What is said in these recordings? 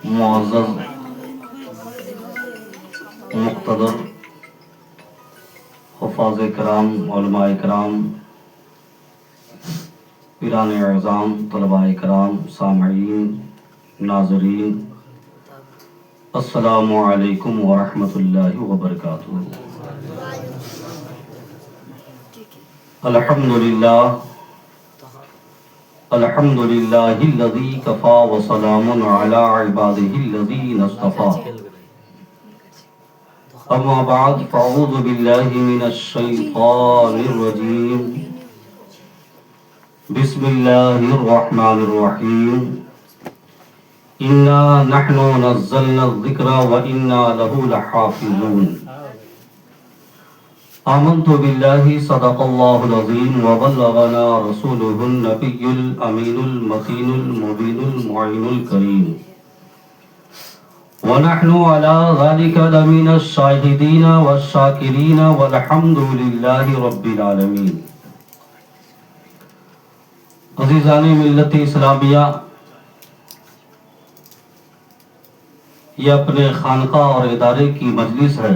معزز مقتدر حفاظ کرام، علماء کرام، پیران اعظام، طلباء کرام، سامعین، ناظرین، السلام علیکم ورحمۃ اللہ وبرکاتہ۔ الحمدللہ الذی کفا وسلام علی عبادہ الذین اصطفیٰ، اما بعد فاعوذ باللہ من الشیطان الرجیم، بسم اللہ الرحمن الرحیم، انا نحن نزلنا الذکر وانا له لحافظون۔ آمنت باللہ صدق اللہ العظیم وبلغنا رسوله النبی الامین المتین المبین المعین الکریم، ونحن على ذلك لمن الشاہدین والشاکرین والحمد للہ رب العالمین۔ عزیزان ملت اسلامیہ، یہ اپنے خانقاہ اور ادارے کی مجلس ہے۔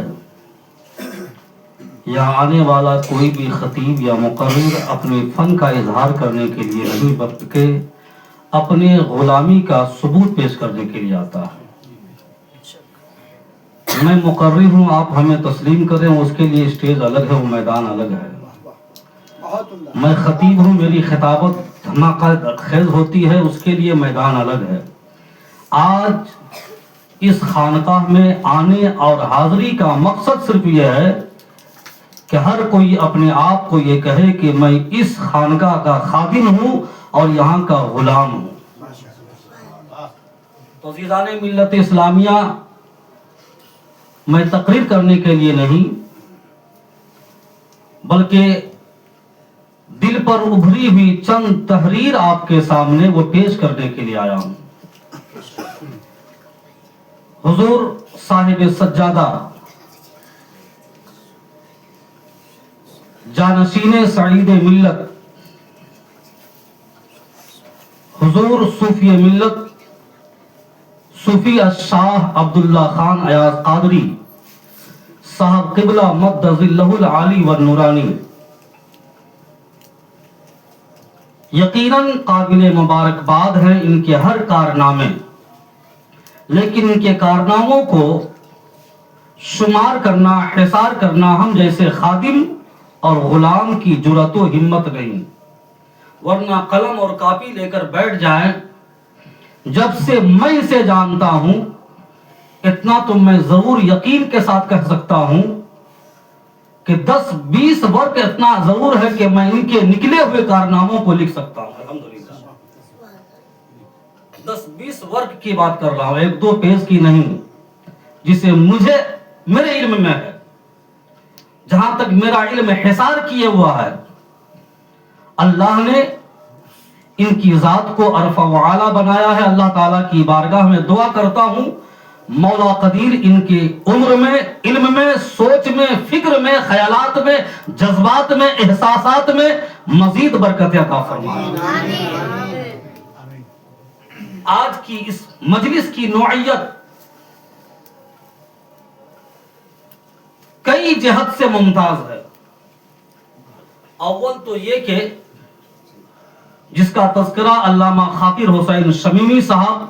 یہاں آنے والا کوئی بھی خطیب یا مقرر اپنے فن کا اظہار کرنے کے لیے نہیں بلکہ اپنے غلامی کا ثبوت پیش کرنے کے لیے آتا ہے۔ میں مقرر ہوں، آپ ہمیں تسلیم کریں، اس کے لیے اسٹیج الگ ہے، وہ میدان الگ ہے۔ میں خطیب ہوں، میری خطابت دھماکہ خیز ہوتی ہے، اس کے لیے میدان الگ ہے۔ آج اس خانقاہ میں آنے اور حاضری کا مقصد صرف یہ ہے کہ ہر کوئی اپنے آپ کو یہ کہے کہ میں اس خانقاہ کا خادم ہوں اور یہاں کا غلام ہوں۔ تو عزیزان ملت اسلامیہ، میں تقریر کرنے کے لیے نہیں بلکہ دل پر ابھری ہوئی چند تحریر آپ کے سامنے وہ پیش کرنے کے لیے آیا ہوں۔ حضور صاحب سجادہ، جانشین سعید ملت، حضور صوفی ملت صوفی الشاہ عبداللہ خان ایاز قادری صاحب قبلہ مد ظلہ العالی والنورانی، یقیناً قابل مبارکباد ہیں ان کے ہر کارنامے، لیکن ان کے کارناموں کو شمار کرنا، حصار کرنا ہم جیسے خادم اور غلام کی جرأت و ہمت نہیں، ورنہ قلم اور کاپی لے کر بیٹھ جائیں۔ جب سے میں اسے جانتا ہوں اتنا تو میں ضرور یقین کے ساتھ کہہ سکتا ہوں کہ 10-20 ورق اتنا ضرور ہے کہ میں ان کے نکلے ہوئے کارناموں کو لکھ سکتا ہوں۔ الحمدللہ 10-20 ورق کی بات کر رہا ہوں، 1-2 پیج کی نہیں، جسے مجھے میرے علم میں ہے، جہاں تک میرا علم حصار کیے ہوا ہے۔ اللہ نے ان کی ذات کو عرفہ و اعلیٰ بنایا ہے۔ اللہ تعالیٰ کی بارگاہ میں دعا کرتا ہوں مولا قدیر ان کے عمر میں، علم میں، سوچ میں، فکر میں، خیالات میں، جذبات میں، احساسات میں مزید برکت عطا فرمائے۔ آج کی اس مجلس کی نوعیت کئی جہت سے ممتاز ہے۔ اول تو یہ کہ جس کا تذکرہ علامہ خاطر حسین شمیمی صاحب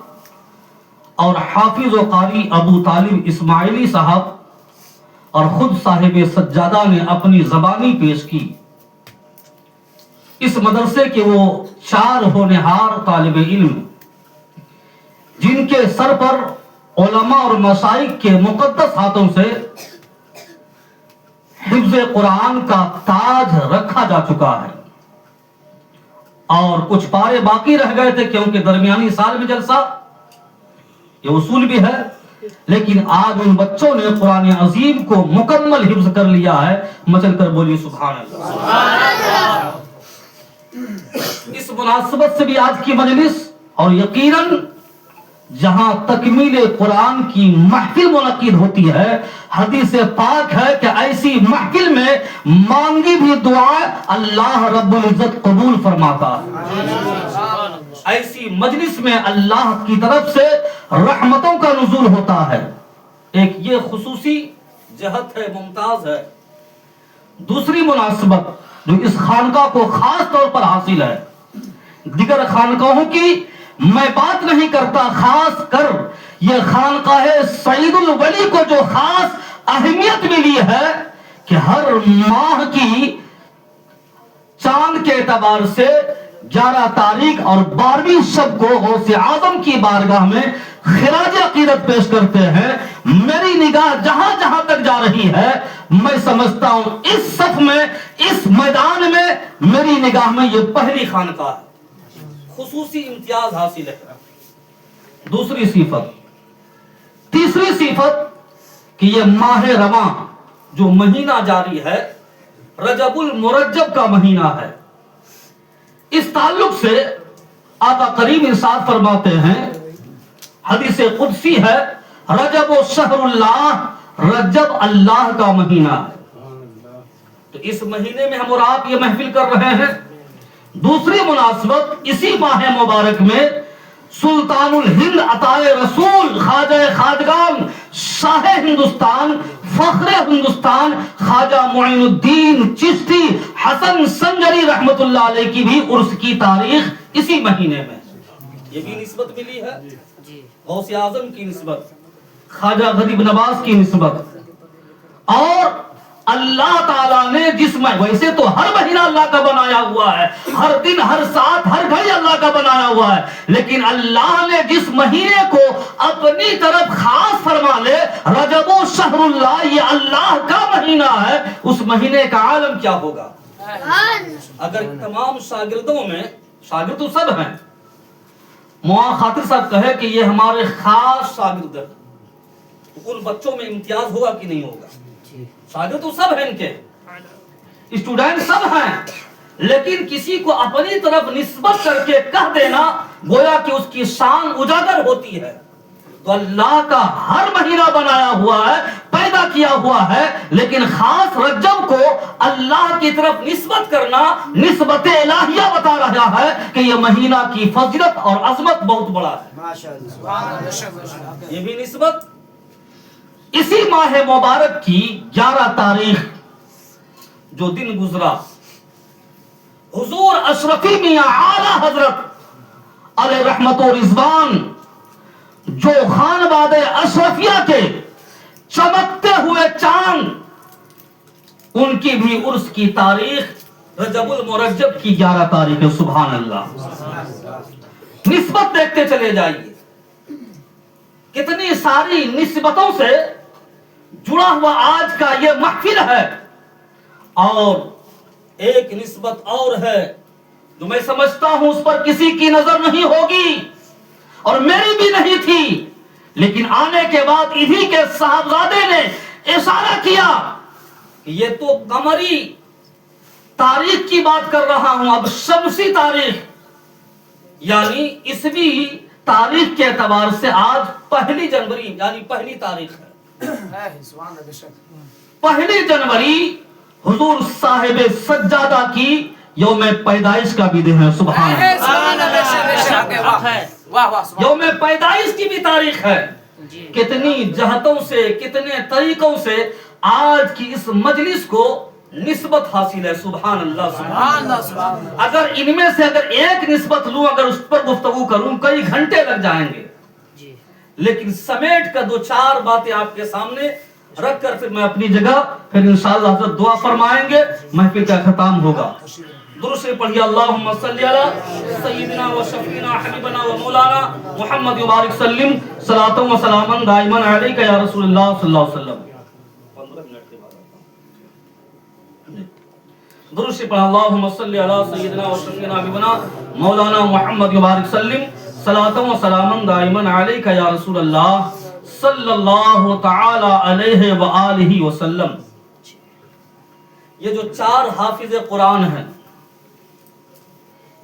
اور حافظ و قاری ابو طالب اسماعیلی صاحب اور خود صاحب سجادہ نے اپنی زبانی پیش کی۔ اس مدرسے کے وہ 4 ہونہار طالب علم جن کے سر پر علماء اور مشائخ کے مقدس ہاتھوں سے حفظ قرآن کا تاج رکھا جا چکا ہے، اور کچھ پارے باقی رہ گئے تھے کیونکہ درمیانی سال میں جلسہ، یہ اصول بھی ہے، لیکن آج ان بچوں نے قرآن عظیم کو مکمل حفظ کر لیا ہے۔ مچل کر بولی سبحان اللہ۔ اس مناسبت سے بھی آج کی مجلس، اور یقیناً جہاں تکمیل قرآن کی محفل منعقد ہوتی ہے، حدیث پاک ہے کہ ایسی محفل میں مانگی بھی دعا اللہ رب العزت قبول فرماتا ہے۔ ایسی مجلس میں اللہ کی طرف سے رحمتوں کا نزول ہوتا ہے. ایک یہ خصوصی جہت ہے، ممتاز ہے. دوسری مناسبت جو اس خانقاہ کو خاص طور پر حاصل ہے، دیگر خانقاہوں کی میں بات نہیں کرتا، خاص کر یہ خانقاہ سعید الولی کو جو خاص اہمیت ملی ہے کہ ہر ماہ کی چاند کے اعتبار سے 11 تاریخ اور 12ویں شب کو غوث اعظم کی بارگاہ میں خراج عقیدت پیش کرتے ہیں. میری نگاہ جہاں جہاں تک جا رہی ہے، میں سمجھتا ہوں اس صف میں، اس میدان میں میری نگاہ میں یہ پہلی خانقاہ ہے. خصوصی امتیاز حاصل ہے. دوسری صفت. تیسری صفت کہ یہ ماہ رواں جو مہینہ جاری ہے، رجب المرجب کا مہینہ ہے. اس تعلق سے آقا کریم ارشاد فرماتے ہیں، حدیث قدسی ہے، رجب و شہر اللہ، رجب اللہ کا مہینہ ہے. تو اس مہینے میں ہم اور آپ یہ محفل کر رہے ہیں. دوسری مناسبت، اسی ماہ مبارک میں سلطان الہند عطائے رسول، خواجہ خواجگان، شاہ ہندوستان، فخر ہندوستان، خواجہ معین الدین چشتی حسن سنجری رحمت اللہ علیہ کی بھی عرس کی تاریخ اسی مہینے میں. یہ بھی نسبت ملی ہے، غوث اعظم کی نسبت، خواجہ غریب نواز کی نسبت. اور اللہ تعالیٰ نے جس میں، ویسے تو ہر مہینہ اللہ کا بنایا ہوا ہے، ہر دن، ہر ساتھ، ہر گھڑی اللہ کا بنایا ہوا ہے، لیکن اللہ نے جس مہینے کو اپنی طرف خاص فرما لے، رجب و شہر اللہ، یہ اللہ کا مہینہ ہے، اس مہینے کا عالم کیا ہوگا. اگر تمام شاگردوں میں، شاگرد تو سب ہیں، مولانا خاطر صاحب کہے کہ یہ ہمارے خاص شاگرد ہیں، تو ان بچوں میں امتیاز ہوگا کہ نہیں ہوگا. شاگرد تو سب ہیں، ان کے اسٹوڈنٹ سب ہیں، لیکن کسی کو اپنی طرف نسبت کر کے کہہ دینا گویا کہ اس کی شان اجاگر ہوتی ہے. تو اللہ کا ہر مہینہ بنایا ہوا ہے، پیدا کیا ہوا ہے، لیکن خاص رجب کو اللہ کی طرف نسبت کرنا نسبت الہیہ بتا رہا ہے کہ یہ مہینہ کی فضیلت اور عظمت بہت بڑا ہے. یہ بھی نسبت. اسی ماہ مبارک کی 11 تاریخ جو دن گزرا، حضور اشرفی میاں اعلی حضرت علیہ رحمت و رضوان جو خانواد اشرفیہ کے چمکتے ہوئے چاند، ان کی بھی عرس کی تاریخ رجب المرجب کی 11 تاریخ ہے. سبحان اللہ. نسبت دیکھتے چلے جائیے، کتنی ساری نسبتوں سے جڑا ہوا آج کا یہ محفل ہے. اور ایک نسبت اور ہے جو میں سمجھتا ہوں اس پر کسی کی نظر نہیں ہوگی اور میری بھی نہیں تھی، لیکن آنے کے بعد انہی کے صاحبزادے نے اشارہ کیا کہ یہ تو قمری تاریخ کی بات کر رہا ہوں، اب شمسی تاریخ یعنی عیسوی تاریخ کے اعتبار سے آج 1 جنوری یعنی پہلی تاریخ ہے. 1 جنوری حضور صاحب سجادہ کی یوم پیدائش کا بھی دن ہے. سبحان اللہ. یوم پیدائش کی بھی تاریخ ہے. کتنی جہتوں سے، کتنے طریقوں سے آج کی اس مجلس کو نسبت حاصل ہے. سبحان اللہ. سبحان اللہ. اگر ان میں سے اگر ایک نسبت لوں، اگر اس پر گفتگو کروں، کئی گھنٹے لگ جائیں گے، لیکن سمیٹ کا 2-4 باتیں آپ کے سامنے رکھ کر پھر میں اپنی جگہ پھر انشاءاللہ حضرت دعا فرمائیں گے، محفل کا ختم ہوگا. درود سے پڑھیے اللہم صلی علی سیدنا و شفیعنا حبیبنا و مولانا محمد مبارک سلم صلاۃ و سلاما دائما علیک یا رسول اللہ صلی اللہ علیہ وسلم. درود سے پڑھا اللہم صلی علی سیدنا و شفیعنا حبیبنا مولانا محمد مبارک سلم صلاۃ و سلاما دائما علیک یا رسول اللہ صلی اللہ تعالی علیہ وآلہ وسلم. یہ جو 4 حافظ قرآن ہیں،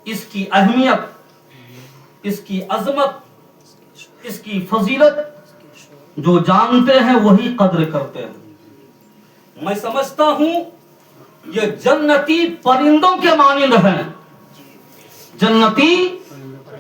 اس کی اہمیت، اس کی عظمت، اس کی فضیلت جو جانتے ہیں وہی قدر کرتے ہیں. میں سمجھتا ہوں یہ جنتی پرندوں کے مانند ہیں، جنتی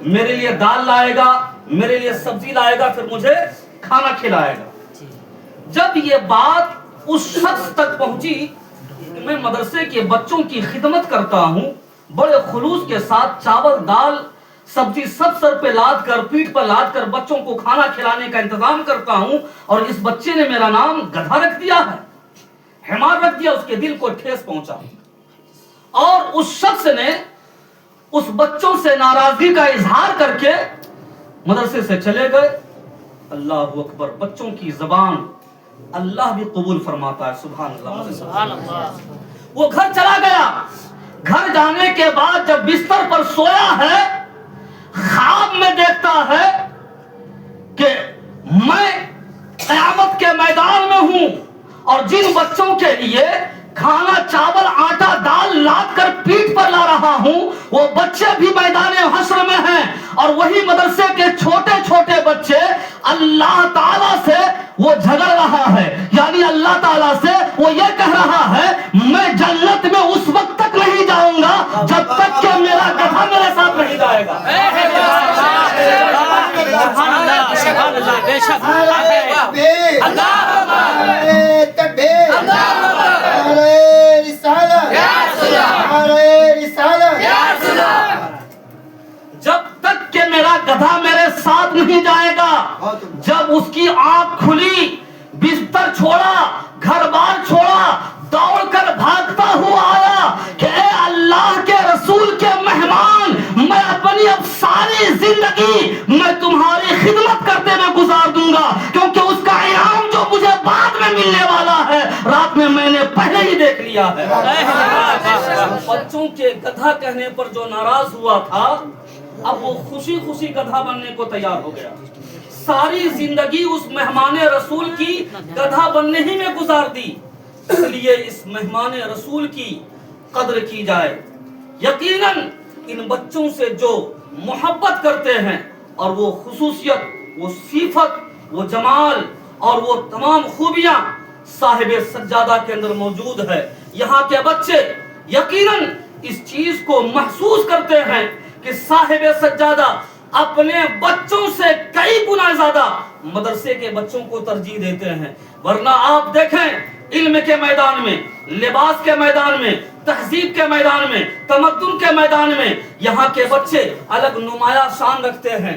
میرے لیے دال لائے گا، میرے لیے سبزی لائے گا، پھر مجھے کھانا کھلائے گا۔ جب یہ بات اس شخص تک پہنچی کہ میں مدرسے کے بچوں کی خدمت کرتا ہوں، بڑے خلوص کے ساتھ چاول دال سبزی سب سر پہ لاد کر پیٹھ پر لاد کر بچوں کو کھانا کھلانے کا انتظام کرتا ہوں، اور اس بچے نے میرا نام گدھا رکھ دیا ہے، حمار رکھ دیا، اس کے دل کو ٹھیس پہنچا، اور اس شخص نے اس بچوں سے ناراضگی کا اظہار کر کے مدرسے سے چلے گئے۔ اللہ اکبر، بچوں کی زبان اللہ بھی قبول فرماتا ہے، سبحان اللہ سبحان اللہ۔ وہ گھر چلا گیا، گھر جانے کے بعد جب بستر پر سویا ہے، خواب میں دیکھتا ہے کہ میں قیامت کے میدان میں ہوں، اور جن بچوں کے لیے کھانا چاول آٹا دال لاد کر پیٹھ پر لا رہا ہوں، وہ بچے بھی میدان حشر میں ہیں، اور وہی مدرسے کے چھوٹے چھوٹے بچے اللہ تعالیٰ سے وہ جھگڑ رہا ہے، یعنی اللہ تعالیٰ سے وہ یہ کہہ رہا ہے میں جنت میں اس وقت تک نہیں جاؤں گا جب تک کہ میرا گدھا میرے ساتھ نہیں جائے گا۔ جب تک کہ میرا گدھا میرے ساتھ نہیں جائے گا، جب اس کی آنکھ کھلی، بستر چھوڑا، گھر بار چھوڑا، دوڑ کر بھاگتا ہوا آیا کہ اے اللہ کے رسول کے مہمان، میں اپنی اب ساری زندگی میں تمہاری خدمت کرتے میں گزار دوں گا، کیونکہ اس کا انعام جو مجھے بعد میں ملنے والا ہے رات میں نے پہلے ہی دیکھ لیا ہے۔ بچوں کے گدھا کہنے پر جو ناراض ہوا تھا، اب وہ خوشی خوشی گدھا بننے کو تیار ہو گیا، ساری زندگی اس مہمان رسول کی گدھا بننے ہی میں گزار دی۔ اس لیے اس مہمان رسول کی قدر کی جائے۔ یقیناً ان بچوں سے جو محبت کرتے ہیں، اور وہ خصوصیت، وہ صفت، وہ جمال اور وہ تمام خوبیاں صاحب سجادہ کے اندر موجود ہے، یہاں کے بچے یقیناً اس چیز کو محسوس کرتے ہیں کہ صاحب سجادہ اپنے بچوں سے کئی گنا زیادہ مدرسے کے بچوں کو ترجیح دیتے ہیں۔ ورنہ آپ دیکھیں علم کے میدان میں، لباس کے میدان میں، تہذیب کے میدان میں، تمدن کے میدان میں یہاں کے بچے الگ نمایاں شان رکھتے ہیں۔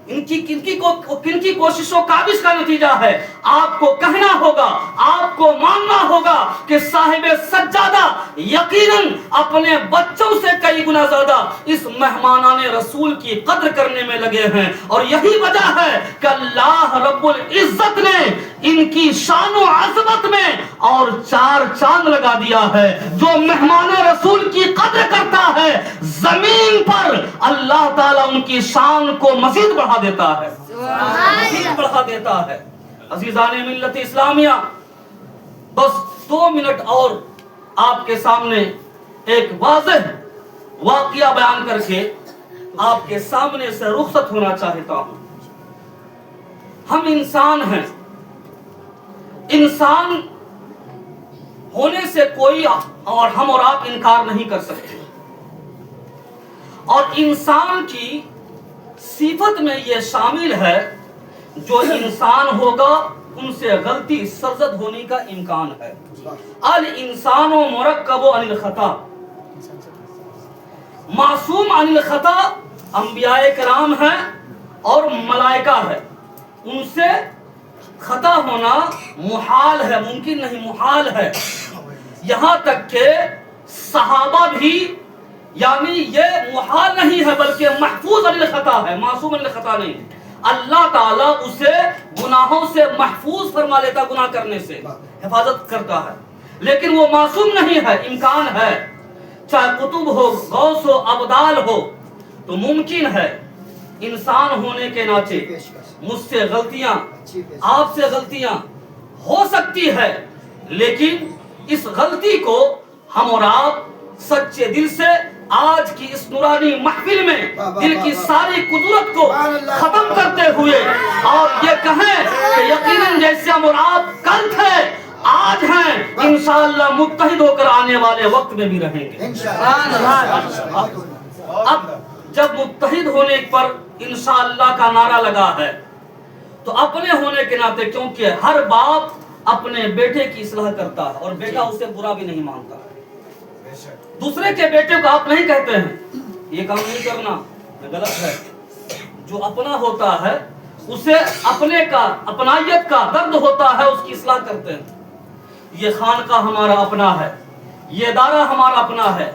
ان کی کوششوں کاوش کا نتیجہ ہے آپ کو کہنا ہوگا، آپ کو ماننا ہوگا کہ صاحب سجادہ یقیناً اپنے بچوں سے کئی گنا زیادہ اس مہمانان رسول کی قدر کرنے میں لگے ہیں، اور یہی وجہ ہے کہ اللہ رب العزت نے ان کی شان و عظمت میں اور چار چاند لگا دیا ہے۔ جو مہمان رسول کی قدر کرتا ہے، زمین پر اللہ تعالیٰ ان کی شان کو مزید بڑھا دیتا ہے، مزید بڑھا دیتا ہے۔ عزیزان ملت اسلامیہ، بس 2 منٹ اور آپ کے سامنے ایک واضح واقعہ بیان کر کے آپ کے سامنے سے رخصت ہونا چاہتا ہوں۔ ہم انسان ہیں، انسان ہونے سے کوئی اور ہم اور آپ انکار نہیں کر سکتے، اور انسان کی صفت میں یہ شامل ہے جو انسان ہوگا ان سے غلطی سرزد ہونے کا امکان ہے۔ الانسان مرکب عن الخطا، معصوم عن الخطا انبیاء کرام ہیں اور ملائکہ ہے، ان سے خطا ہونا محال ہے، ممکن نہیں، محال ہے۔ یہاں تک کہ صحابہ بھی، یعنی یہ محال نہیں ہے بلکہ محفوظ عن الخطا ہے، معصوم عن الخطا نہیں ہے۔ اللہ تعالیٰ اسے گناہوں سے محفوظ فرما لیتا، گناہ کرنے سے حفاظت کرتا ہے، لیکن وہ معصوم نہیں ہے، امکان ہے۔ چاہے قطب ہو، غوث ہو، ابدال ہو، تو ممکن ہے انسان ہونے کے ناطے مجھ سے غلطیاں، آپ سے غلطیاں ہو سکتی ہے، لیکن اس غلطی کو ہم اور آپ سچے دل سے آج کی اس نورانی محفل میں دل کی ساری قدرت کو ختم کرتے ہوئے اور یہ کہیں کہ یقیناً جیسے ہم اور آپ کل تھے، آج ہیں، انشاءاللہ متحد ہو کر آنے والے وقت میں بھی رہیں گے۔ اب جب متحد ہونے پر انشاءاللہ کا نعرہ لگا ہے تو اپنے ہونے کے ناطے، کیونکہ ہر باپ اپنے بیٹے کی اصلاح کرتا ہے اور بیٹا اسے برا بھی نہیں مانتا، دوسرے کے بیٹے کو آپ نہیں کہتے ہیں یہ کام نہیں کرنا، یہ غلط ہے، جو اپنا ہوتا ہے اسے اپنے کا اپنائیت کا درد ہوتا ہے، اس کی اصلاح کرتے ہیں۔ یہ خانقاہ ہمارا اپنا ہے، یہ ادارہ ہمارا اپنا ہے،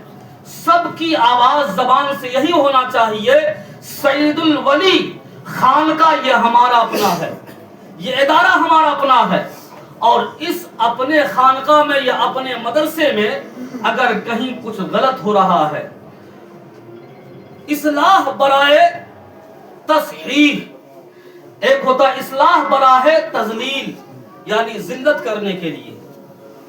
سب کی آواز زبان سے یہی ہونا چاہیے سید الولی خانقاہ یہ ہمارا اپنا ہے، یہ ادارہ ہمارا اپنا ہے، اور اس اپنے خانقاہ میں یا اپنے مدرسے میں اگر کہیں کچھ غلط ہو رہا ہے، اصلاح برائے تصحیح، ایک ہوتا اصلاح برائے تذلیل یعنی ذلت کرنے کے لیے،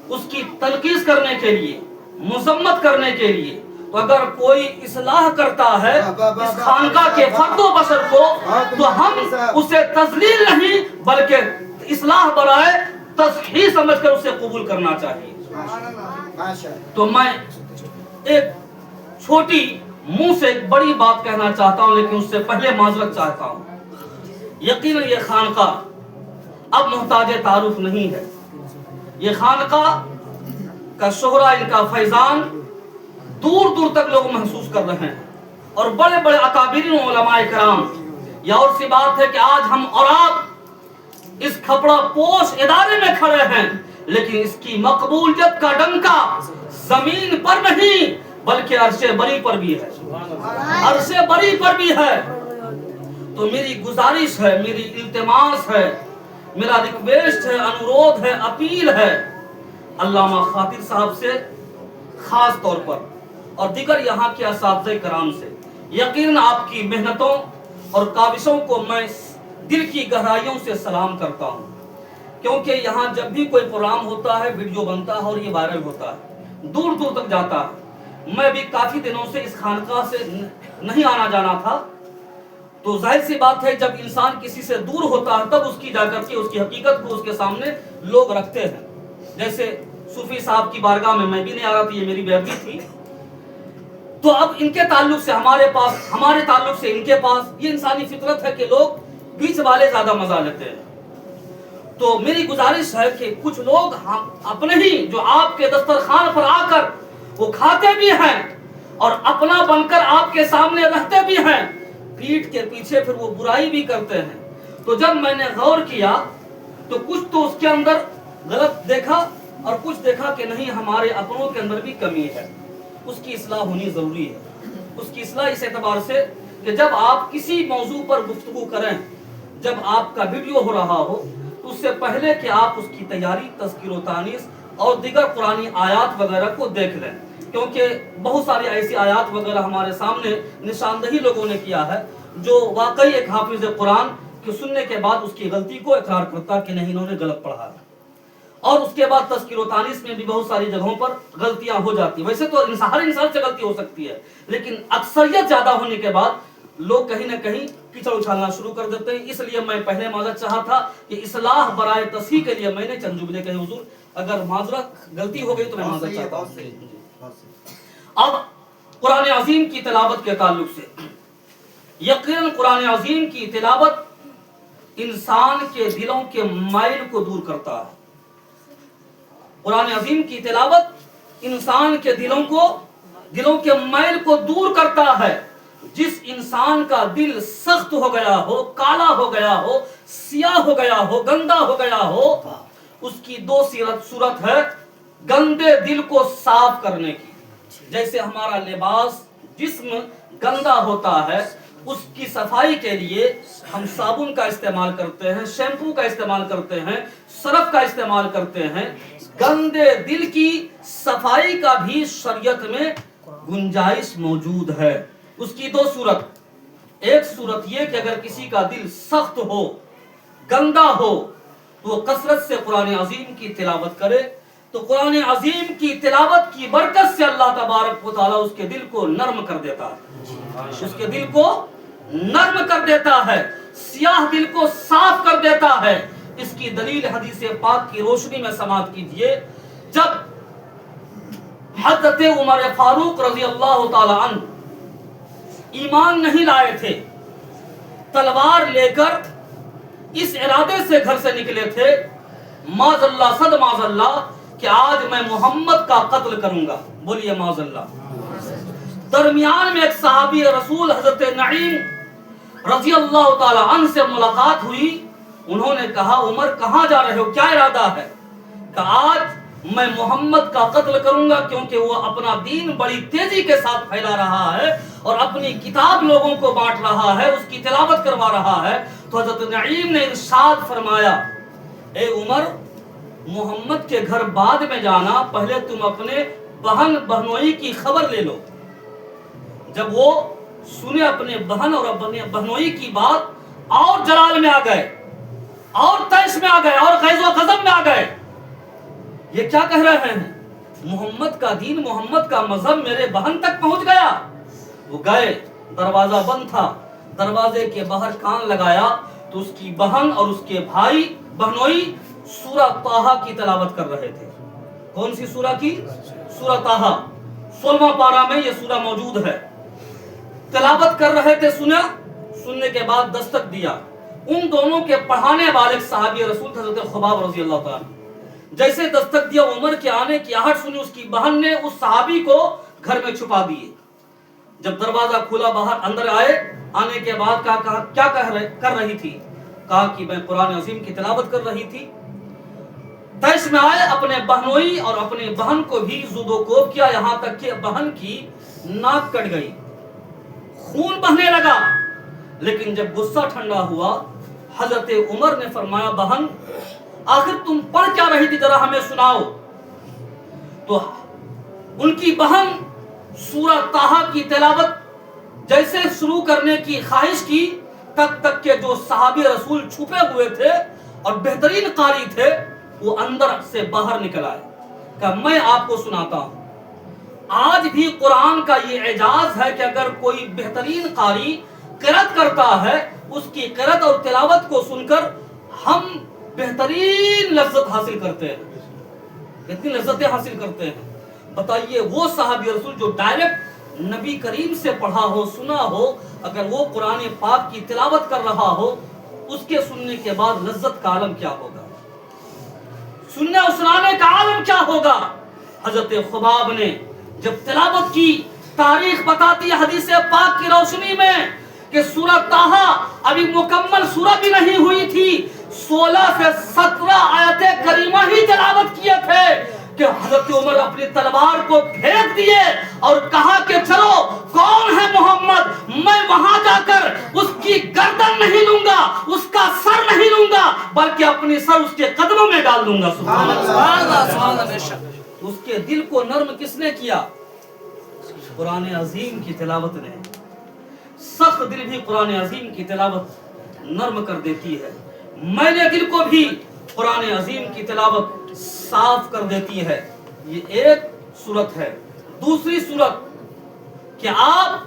اس کی تنقیص کرنے کے لیے، مذمت کرنے کے لیے، تو اگر کوئی اصلاح کرتا ہے اس خانقاہ کے فرد و بشر کو تو ہم اسے تذلیل نہیں بلکہ اصلاح برائے تصحیح سمجھ کر اسے قبول کرنا چاہیے۔ تو میں ایک چھوٹی منہ سے ایک بڑی بات کہنا چاہتا ہوں، لیکن اس سے پہلے معذرت چاہتا ہوں۔ یقیناً یہ خانقاہ اب محتاج تعارف نہیں ہے، یہ خانقاہ کا شہرہ، ان کا فیضان دور دور تک لوگ محسوس کر رہے ہیں، اور بڑے بڑے اکابرین علماء کرام، یہ اور سی بات ہے کہ آج ہم اور آپ اس کھپڑا پوش ادارے میں کھڑے ہیں، لیکن اس کی مقبولیت کا ڈنکا زمین پر نہیں بلکہ عرش بری پر بھی ہے، عرش بری پر بھی ہے۔ تو میری گزارش ہے، میری التماس ہے، میرا ریکویسٹ ہے، انورودھ ہے، اپیل ہے علامہ خاطر صاحب سے خاص طور پر اور دیگر یہاں کے اساتذہ کرام سے، یقیناً آپ کی محنتوں اور کاوشوں کو میں دل کی گہرائیوں سے سلام کرتا ہوں، کیونکہ یہاں جب بھی کوئی پروگرام ہوتا ہے ویڈیو بنتا ہے اور یہ وائرل ہوتا ہے، دور دور تک جاتا ہے۔ میں بھی کافی دنوں سے اس خانقاہ سے نہیں آنا جانا تھا، تو ظاہر سی بات ہے جب انسان کسی سے دور ہوتا ہے تب اس کی جا کر کے اس کی حقیقت کو اس کے سامنے لوگ رکھتے ہیں۔ جیسے صوفی صاحب کی بارگاہ میں بھی نہیں آ رہا تھی، یہ میری بیعتی تھی، تو اب ان کے تعلق سے ہمارے پاس، ہمارے تعلق سے ان کے پاس، یہ انسانی فطرت ہے کہ لوگ بیچ والے زیادہ مزہ لیتے ہیں۔ تو میری گزارش ہے کہ کچھ لوگ ہم اپنے ہی جو آپ کے دسترخوان پر آ کر وہ کھاتے بھی ہیں اور اپنا بن کر آپ کے سامنے رہتے بھی ہیں، پیٹھ کے پیچھے پھر وہ برائی بھی کرتے ہیں۔ تو جب میں نے غور کیا تو کچھ تو اس کے اندر غلط دیکھا اور کچھ دیکھا کہ نہیں، ہمارے اپنوں کے اندر بھی کمی ہے، اس کی اصلاح ہونی ضروری ہے۔ اس کی اصلاح اس اعتبار سے کہ جب آپ کسی موضوع پر گفتگو کریں، جب آپ کا ویڈیو ہو رہا ہو تو اس سے پہلے کہ آپ اس کی تیاری، تذکیر و تانیث اور دیگر قرآنی آیات وغیرہ کو دیکھ لیں، کیونکہ بہت ساری ایسی آیات وغیرہ ہمارے سامنے نشاندہی لوگوں نے کیا ہے جو واقعی ایک حافظ قرآن کے سننے کے بعد اس کی غلطی کو اقرار کرتا کہ نہیں انہوں نے غلط پڑھا ہے، اور اس کے بعد تذکیر و تانیث میں بھی بہت ساری جگہوں پر غلطیاں ہو جاتی ہیں۔ ویسے تو ہر انسان سے غلطی ہو سکتی ہے، لیکن اکثریت زیادہ ہونے کے بعد لوگ کہیں نہ کہیں کیچڑ اچھالنا شروع کر دیتے ہیں۔ اس لیے میں پہلے معذرت چاہا تھا کہ اصلاح برائے تصحیح کے لیے میں نے چند جملے کہے، حضور اگر معذرت غلطی ہو گئی تو میں معذرت چاہتا ہوں۔ اب قرآن عظیم کی تلاوت کے تعلق سے، یقیناً قرآن عظیم کی تلاوت انسان کے دلوں کے مائل کو دور کرتا ہے۔ قرآن عظیم کی تلاوت انسان کے دلوں کے مائل کو دور کرتا ہے۔ جس انسان کا دل سخت ہو گیا ہو، کالا ہو گیا ہو، سیاہ ہو گیا ہو، گندا ہو گیا ہو، اس کی دو صورت ہے گندے دل کو صاف کرنے کی۔ جیسے ہمارا لباس جسم گندا ہوتا ہے، اس کی صفائی کے لیے ہم صابن کا استعمال کرتے ہیں، شیمپو کا استعمال کرتے ہیں، سرف کا استعمال کرتے ہیں۔ گندے دل کی صفائی کا بھی شریعت میں گنجائش موجود ہے۔ اس کی دو صورت، ایک صورت یہ کہ اگر کسی کا دل سخت ہو، گندا ہو، تو وہ کثرت سے قرآن عظیم کی تلاوت کرے، تو قرآن عظیم کی تلاوت کی برکت سے اللہ تبارک و تعالیٰ اس کے دل کو نرم کر دیتا ہے، اس کے دل کو نرم کر دیتا ہے، سیاہ دل کو صاف کر دیتا ہے۔ اس کی دلیل حدیث پاک کی روشنی میں سماعت کیجئے۔ جب حضرت عمر فاروق رضی اللہ تعالی عنہ ایمان نہیں لائے تھے، تلوار لے کر اس ارادے سے گھر سے نکلے تھے معاذ اللہ صد معاذ اللہ کہ آج میں محمد کا قتل کروں گا. بولیے معاذ اللہ. درمیان میں ایک صحابی رسول حضرت نعیم رضی اللہ تعالی عنہ سے ملاقات ہوئی. انہوں نے کہا عمر کہاں جا رہے ہو، کیا ارادہ ہے؟ کہ آج میں محمد کا قتل کروں گا کیونکہ وہ اپنا دین بڑی تیزی کے ساتھ پھیلا رہا ہے اور اپنی کتاب لوگوں کو بانٹ رہا ہے، اس کی تلاوت کروا رہا ہے. تو حضرت نعیم نے ارشاد فرمایا اے عمر محمد کے گھر بعد میں جانا، پہلے تم اپنے بہن بہنوئی کی خبر لے لو. جب وہ سنے اپنے بہن اور اپنے بہنوئی کی بات اور جلال میں آ گئے اور تیش میں آ گئے اور غیظ و غضب میں آ گئے. یہ کیا کہہ رہے ہیں؟ محمد کا دین محمد کا مذہب میرے بہن تک پہنچ گیا. وہ گئے، دروازہ بند تھا، دروازے کے باہر کان لگایا تو اس کی بہن اور اس کے بھائی بہنوئی سورہ طٰہٰ کی تلاوت کر رہے تھے. کون سی سورہ کی؟ سورہ طٰہٰ. 16واں پارہ میں یہ سورہ موجود ہے. تلاوت کر رہے تھے. سننے کے بعد دستک دیا. ان دونوں کے پڑھانے والے صحابی رسول حضرت خباب رضی اللہ تعالیٰ. جیسے دستک دیا، عمر کے آنے کی آہٹ سنی، اس کی بہن نے اس صحابی کو گھر میں چھپا دیے. جب دروازہ کھلا باہر اندر آئے، آنے کے بعد کیا کر رہی تھی؟ کہا کہ میں قرآن عظیم کی تلاوت کر رہی تھی. تیش میں آئے، اپنے بہنوئی اور اپنے بہن کو بھی زود و کوب کیا، یہاں تک کہ بہن کی ناک کٹ گئی، خون بہنے لگا. لیکن جب غصہ ٹھنڈا ہوا، حضرت عمر نے فرمایا بہن آخر تم پڑھ کیا رہی تھی، ذرا ہمیں سناؤ. تو ان کی بہن سورہ طٰہٰ کی تلاوت جیسے شروع کرنے کی خواہش کی، تک کہ جو صحابی رسول چھپے ہوئے تھے اور بہترین قاری تھے وہ اندر سے باہر نکل آئے کہ میں آپ کو سناتا ہوں. آج بھی قرآن کا یہ اعجاز ہے کہ اگر کوئی بہترین قاری قرأت کرتا ہے، اس کی قرأت اور تلاوت کو سن کر ہم بہترین لذت حاصل کرتے ہیں. کتنی لذتیں حاصل کرتے ہیں. بتائیے وہ صحابی رسول جو ڈائریکٹ نبی کریم سے پڑھا ہو، سنا ہو، اگر وہ قرآن پاک کی تلاوت کر رہا ہو، اس کے سننے کے بعد لذت کا عالم کیا ہوگا، سننے اور سنانے کا عالم کیا ہوگا. حضرت خباب نے جب تلاوت کی، تاریخ بتاتی ہے حدیث پاک کی روشنی میں کہ سورہ طٰہٰ ابھی مکمل سورہ بھی نہیں ہوئی تھی، 16 سے 17 آیتیں کریمہ ہی تلاوت کیے تھے کہ حضرت عمر اپنی تلوار کو پھینک دیے اور کہا کہ چلو کون ہے محمد، میں وہاں جا کر اس کی گردن نہیں لوں گا، اس کا سر نہیں لوں گا، بلکہ اپنی سر اس کے قدموں میں ڈال دوں گا. سبحان اللہ. اس کے دل کو نرم کس نے کیا؟ قرآن عظیم کی تلاوت نے. سخت دل بھی قرآن عظیم کی تلاوت نرم کر دیتی ہے. میلے دل کو بھی قرآن عظیم کی تلاوت صاف کر دیتی ہے. یہ ایک صورت ہے. دوسری صورت کہ آپ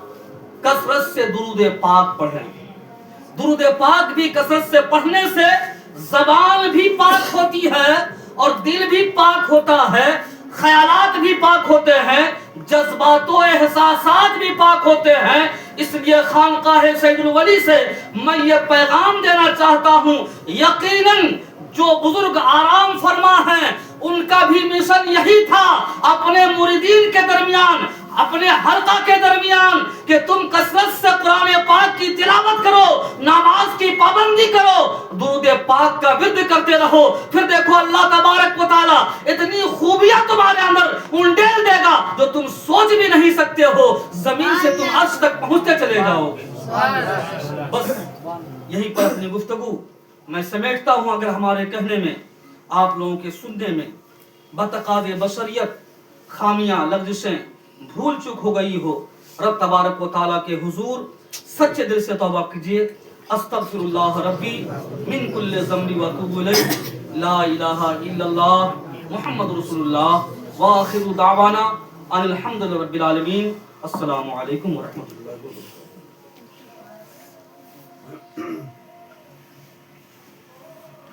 کثرت سے درود پاک پڑھیں. درود پاک بھی کثرت سے پڑھنے سے زبان بھی پاک ہوتی ہے اور دل بھی پاک ہوتا ہے، خیالات بھی پاک ہوتے ہیں، جذبات و احساسات بھی پاک ہوتے ہیں. اس لیے خانقاہ سید الولی سے میں یہ پیغام دینا چاہتا ہوں، یقیناً جو بزرگ آرام فرما ہیں ان کا بھی مشن یہی تھا اپنے مریدین کے درمیان، اپنے حلقہ کے درمیان، کہ تم کثرت سے قرآن پاک کی تلاوت کرو، نماز کی پابندی کرو، درود پاک کا ورد کرتے رہو. پھر دیکھو اللہ تبارک و تعالیٰ اتنی خوبیاں تمہارے اندر انڈیل دے گا جو تم سوچ بھی نہیں سکتے ہو. زمین سے تم عرش تک پہنچتے چلے جاؤ گے. بس یہی پر اپنی گفتگو میں سمیٹتا ہوں. اگر ہمارے کہنے میں، آپ لوگوں کے سننے میں بتقاض بشریت خامیاں، لغزشیں، بھول چک ہو گئی ہو، رب تبارک و تعالیٰ کے حضور سچے دل سے توبہ کیجیے. استغفر اللہ ربی من کل ذنب واتوب الیہ، لا الہ الا اللہ محمد رسول اللہ، وآخر دعوانا ان الحمد للہ رب العالمین. السلام علیکم ورحمۃ اللہ وبرکاتہ.